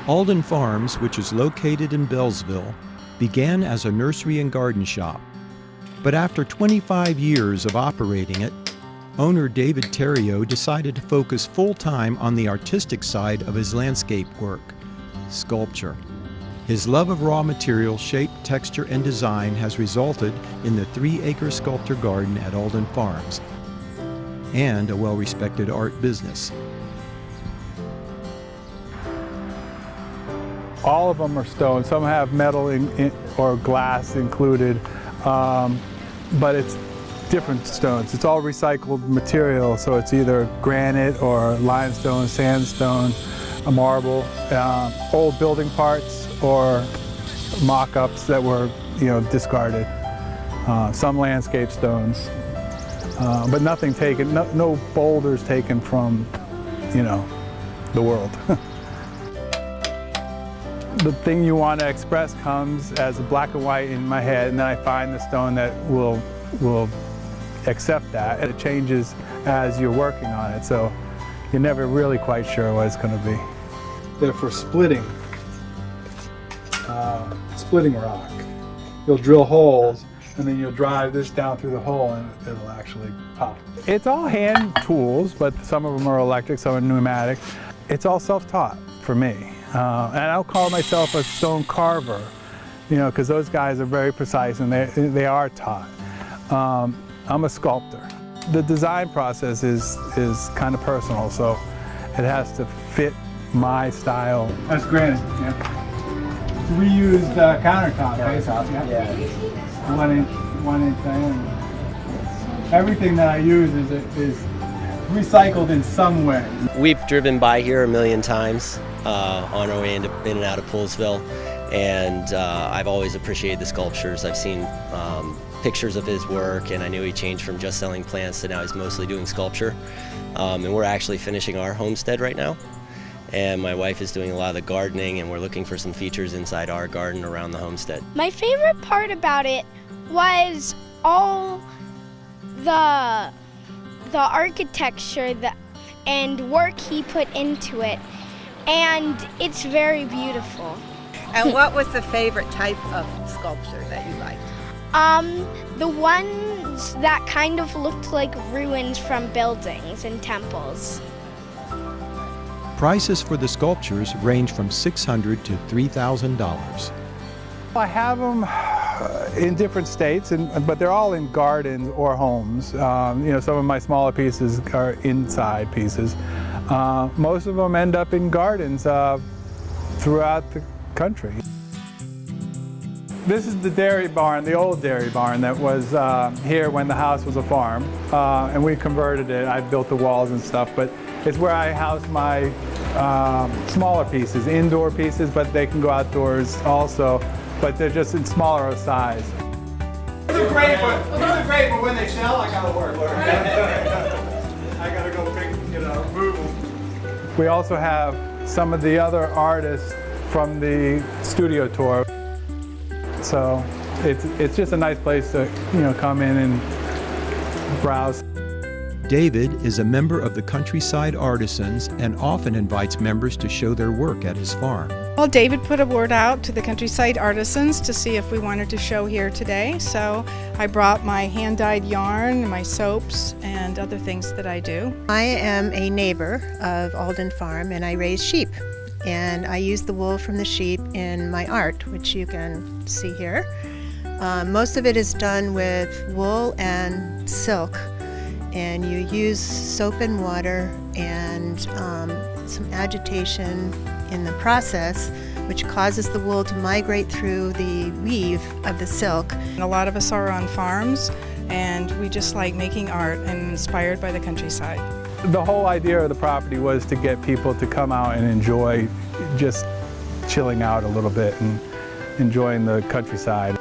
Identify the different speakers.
Speaker 1: Alden Farms, which is located in Bellsville, began as a nursery and garden shop. But after 25 years of operating it, owner David Therriault decided to focus full-time on the artistic side of his landscape work, sculpture. His love of raw material, shape, texture, and design has resulted in the 3-acre sculpture garden at Alden Farms and a well-respected art business.
Speaker 2: All of them are stone. Some have metal or glass included, but it's different stones. It's all recycled material, so it's either granite or limestone, sandstone, a marble, old building parts or mock-ups that were, discarded. Some landscape stones, but nothing taken, no boulders taken from, the world. The thing you want to express comes as a black and white in my head, and then I find the stone that will accept that, and it changes as you're working on it, so you're never really quite sure what it's going to be. They're for splitting rock. You'll drill holes, and then you'll drive this down through the hole, and it'll actually pop. It's all hand tools, but some of them are electric, some are pneumatic. It's all self-taught for me. And I don't call myself a stone carver, because those guys are very precise and they are taught. I'm a sculptor. The design process is kind of personal, so it has to fit my style. That's granite, yeah. Reused countertop, basically. Yeah. 1 inch diameter. Everything that I use is recycled in some way.
Speaker 3: We've driven by here a million times on our way in and out of Poolsville, and I've always appreciated the sculptures. I've seen pictures of his work, and I knew he changed from just selling plants to now he's mostly doing sculpture. And we're actually finishing our homestead right now, and my wife is doing a lot of the gardening, and we're looking for some features inside our garden around the homestead.
Speaker 4: My favorite part about it was all the architecture and work he put into it, and it's very beautiful.
Speaker 5: And what was the favorite type of sculpture that you liked?
Speaker 4: The ones that kind of looked like ruins from buildings and temples.
Speaker 1: Prices for the sculptures range from $600 to $3,000.
Speaker 2: I have them in different states, but they're all in gardens or homes. Some of my smaller pieces are inside pieces. Most of them end up in gardens throughout the country. This is the dairy barn, the old dairy barn that was here when the house was a farm, and we converted it. I built the walls and stuff, but it's where I house my smaller pieces, indoor pieces, but they can go outdoors also, but they're just in smaller size. These are great, but when they sell, I gotta work. I gotta go move them. We also have some of the other artists from the studio tour. So it's just a nice place to come in and browse.
Speaker 1: David is a member of the Countryside Artisans and often invites members to show their work at his farm.
Speaker 6: Well, David put a word out to the Countryside Artisans to see if we wanted to show here today, so I brought my hand-dyed yarn, my soaps, and other things that I do.
Speaker 7: I am a neighbor of Alden Farm, and I raise sheep. And I use the wool from the sheep in my art, which you can see here. Most of it is done with wool and silk, and you use soap and water and some agitation in the process, which causes the wool to migrate through the weave of the silk.
Speaker 6: And a lot of us are on farms, and we just like making art and inspired by the countryside.
Speaker 2: The whole idea of the property was to get people to come out and enjoy just chilling out a little bit and enjoying the countryside.